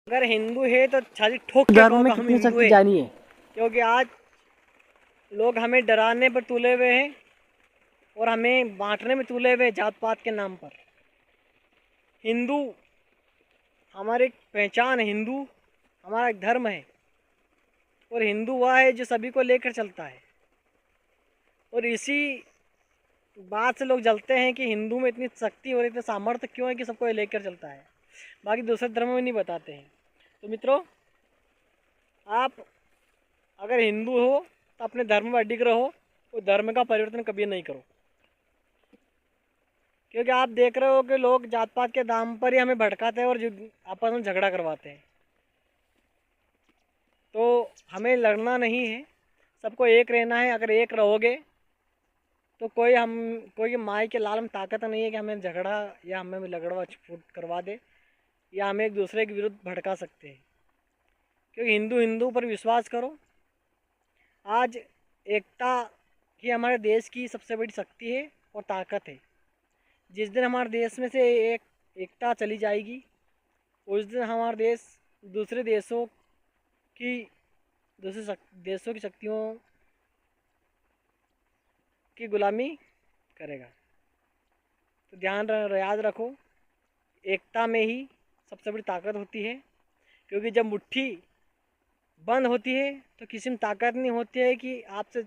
अगर हिंदू है तो छाती ठोक के धर्म कहो में हम कितनी हिंदू शक्ति है। जानी है? क्योंकि आज लोग हमें डराने पर तुले हुए हैं और हमें बांटने में तुले हुए हैं जात पात के नाम पर। हिंदू हमारी एक पहचान है, हिंदू हमारा एक धर्म है और हिंदू वह है जो सभी को लेकर चलता है। और इसी बात से लोग जलते हैं कि हिंदू में इतनी शक्ति और इतने सामर्थ्य क्यों है कि सबको लेकर चलता है, बाकी दूसरे धर्म में नहीं बताते हैं। तो मित्रों, आप अगर हिंदू हो तो अपने धर्म में अडिग रहो और धर्म का परिवर्तन कभी नहीं करो। क्योंकि आप देख रहे हो कि लोग जात पात के नाम पर ही हमें भड़काते हैं और आपस में झगड़ा करवाते हैं। तो हमें लड़ना नहीं है, सबको एक रहना है। अगर एक रहोगे तो कोई माई के लाल में ताकत नहीं है कि हमें झगड़ा या हमें लगड़वा फूट करवा दे या हमें एक दूसरे के विरुद्ध भड़का सकते हैं। क्योंकि हिंदू हिंदू पर विश्वास करो। आज एकता ही हमारे देश की सबसे बड़ी शक्ति है और ताकत है। जिस दिन हमारे देश में से एकता चली जाएगी, उस दिन हमारा देश दूसरे देशों की देशों की शक्तियों की गुलामी करेगा। तो याद रखो, एकता में ही सबसे बड़ी ताकत होती है। क्योंकि जब मुट्ठी बंद होती है तो किसी में ताकत नहीं होती है कि आपसे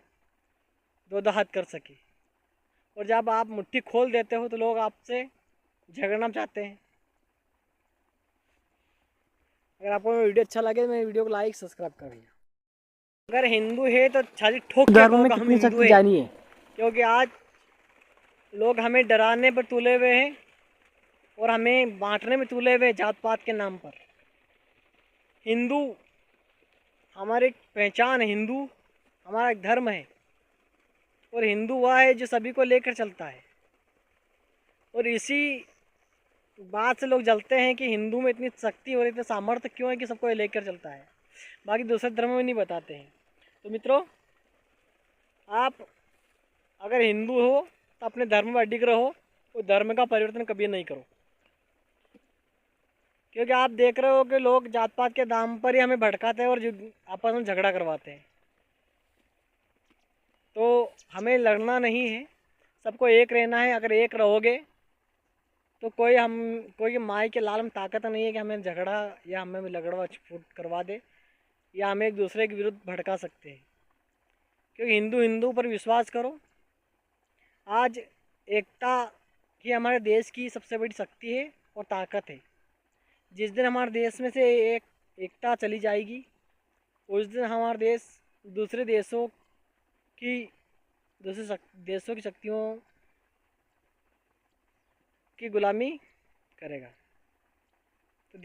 दो दहात कर सके। और जब आप मुट्ठी खोल देते हो तो लोग आपसे झगड़ना चाहते हैं। अगर आपको वीडियो अच्छा लगे तो मेरे वीडियो को लाइक सब्सक्राइब करिए। अगर हिंदू है तो छाती ठोक के धर्म कहो में हम कितनी हिंदू शक्ति है। जानी है? क्योंकि आज लोग हमें डराने पर तुले हुए हैं और हमें बांटने में तुले हुए हैं जात पात के नाम पर। हिंदू हमारी एक पहचान है, हिंदू हमारा एक धर्म है और हिंदू वह है जो सभी को लेकर चलता है। और इसी बात से लोग जलते हैं कि हिंदू में इतनी शक्ति और इतने सामर्थ्य क्यों है कि सबको लेकर चलता है, बाकी दूसरे धर्म में नहीं बताते हैं। तो मित्रों, आप अगर हिंदू हो तो अपने धर्म में अडिग रहो और धर्म का परिवर्तन कभी नहीं करो। क्योंकि आप देख रहे हो कि लोग जात पात के नाम पर ही हमें भड़काते हैं और आपस में झगड़ा करवाते हैं। तो हमें लड़ना नहीं है, सबको एक रहना है। अगर एक रहोगे तो कोई माई के लाल में ताकत नहीं है कि हमें झगड़ा या हमें लगड़वा फूट करवा दे या हमें एक दूसरे के विरुद्ध भड़का सकते हैं। क्योंकि हिंदू हिंदू पर विश्वास करो। आज एकता ही हमारे देश की सबसे बड़ी शक्ति है और ताकत है। जिस दिन हमारे देश में से एकता चली जाएगी, उस दिन हमारा देश दूसरे देशों की शक्तियों की गुलामी करेगा। तो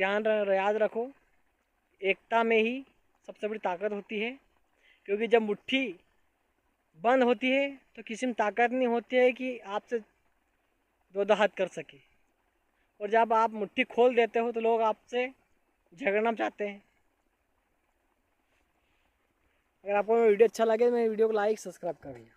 याद रखो, एकता में ही सबसे बड़ी ताकत होती है। क्योंकि जब मुट्ठी बंद होती है तो किसी में ताकत नहीं होती है कि आपसे दो दहात कर सके। और जब आप मुट्ठी खोल देते हो तो लोग आपसे झगड़ना चाहते हैं। अगर आपको वीडियो अच्छा लगे तो मेरे वीडियो को लाइक सब्सक्राइब करिए।